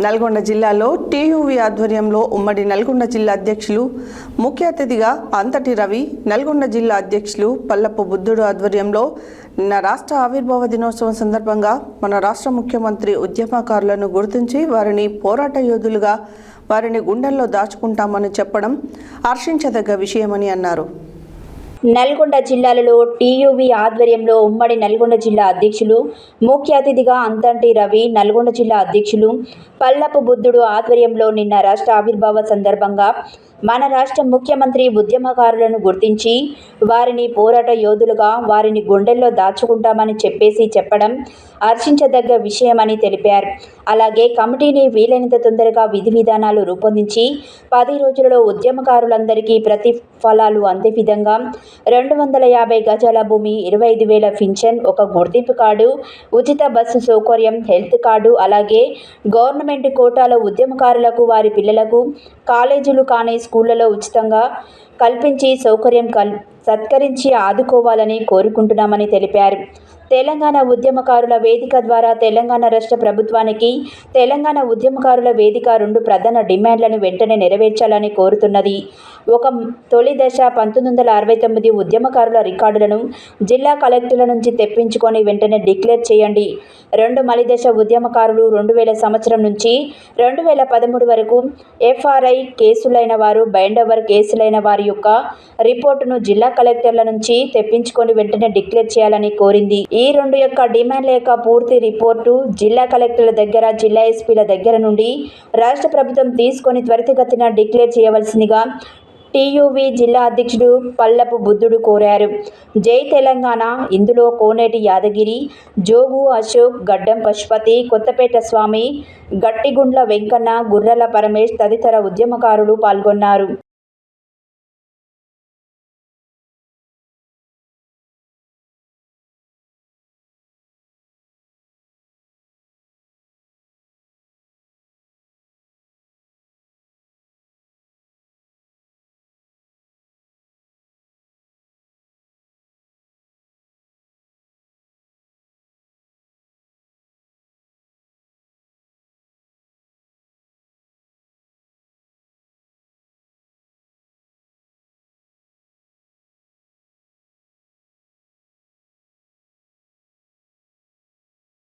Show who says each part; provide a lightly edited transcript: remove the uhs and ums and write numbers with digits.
Speaker 1: నల్గొండ జిల్లాలో టీయూవీ ఆధ్వర్యంలో ఉమ్మడి నల్గొండ జిల్లా అధ్యక్షులు ముఖ్య అతిథిగా అంతటి రవి, నల్గొండ జిల్లా అధ్యక్షులు పల్లపు బుద్ధుడు ఆధ్వర్యంలో నిన్న రాష్ట్ర ఆవిర్భావ దినోత్సవం సందర్భంగా మన రాష్ట్ర ముఖ్యమంత్రి ఉద్యమకారులను గుర్తించి వారిని పోరాట యోధులుగా వారిని గుండెల్లో దాచుకుంటామని చెప్పడం హర్షించదగ్గ విషయమని అన్నారు.
Speaker 2: నల్గొండ జిల్లాలో టీయూవీ ఆధ్వర్యంలో ఉమ్మడి నల్గొండ జిల్లా అధ్యక్షులు ముఖ్య అతిథిగా అంతంటి రవి, నల్గొండ జిల్లా అధ్యక్షులు పల్లపు బుద్ధుడు ఆధ్వర్యంలో నిన్న రాష్ట్ర ఆవిర్భావ సందర్భంగా మన రాష్ట్ర ముఖ్యమంత్రి ఉద్యమకారులను గుర్తించి వారిని పోరాట యోధులుగా వారిని గుండెల్లో దాచుకుంటామని చెప్పడం హర్షించదగ్గ విషయమని తెలిపారు. అలాగే కమిటీని వీలైనంత తొందరగా విధి విధానాలు రూపొందించి 10 రోజులలో ఉద్యమకారులందరికీ ప్రతిఫలాలు అందే విధంగా 250 గజాల భూమి, 25,000 పింఛన్, ఒక గుర్తింపు కార్డు, ఉచిత బస్సు సౌకర్యం, హెల్త్ కార్డు, అలాగే గవర్నమెంట్ కోటాలో ఉద్యమకారులకు వారి పిల్లలకు కాలేజీలు కానీ స్కూళ్లలో ఉచితంగా కల్పించి సౌకర్యం సత్కరించి ఆదుకోవాలని కోరుకుంటున్నామని తెలిపారు. తెలంగాణ ఉద్యమకారుల వేదిక ద్వారా తెలంగాణ రాష్ట్ర ప్రభుత్వానికి తెలంగాణ ఉద్యమకారుల వేదిక 2 ప్రధాన డిమాండ్లను వెంటనే నెరవేర్చాలని కోరుతున్నది. ఒక తొలి దశ 1969 ఉద్యమకారుల రికార్డులను జిల్లా కలెక్టర్ల నుంచి తెప్పించుకొని వెంటనే డిక్లేర్ చేయండి. 2 మలి దశ ఉద్యమకారులు 2000 సంవత్సరం నుంచి 2013 వరకు ఎఫ్ఆర్ఐ కేసులైన వారు, బైండోవర్ కేసులైన వారి యొక్క రిపోర్టును జిల్లా కలెక్టర్ల నుంచి తెప్పించుకొని వెంటనే డిక్లేర్ చేయాలని కోరింది. ఈ 2 యొక్క డిమాండ్ల యొక్క పూర్తి రిపోర్టు జిల్లా కలెక్టర్ల దగ్గర, జిల్లా ఎస్పీల దగ్గర నుండి రాష్ట్ర ప్రభుత్వం తీసుకొని త్వరితగతిన డిక్లేర్ చేయవలసిందిగా టీయూవీ జిల్లా అధ్యక్షుడు పల్లపు బుద్ధుడు కోరారు. జై తెలంగాణ. ఇందులో కోనేటి యాదగిరి, జోగు అశోక్, గడ్డం పశుపతి, కొత్తపేట స్వామి, గట్టిగుండ్ల వెంకన్న, గుర్రల పరమేష్ తదితర ఉద్యమకారులు పాల్గొన్నారు.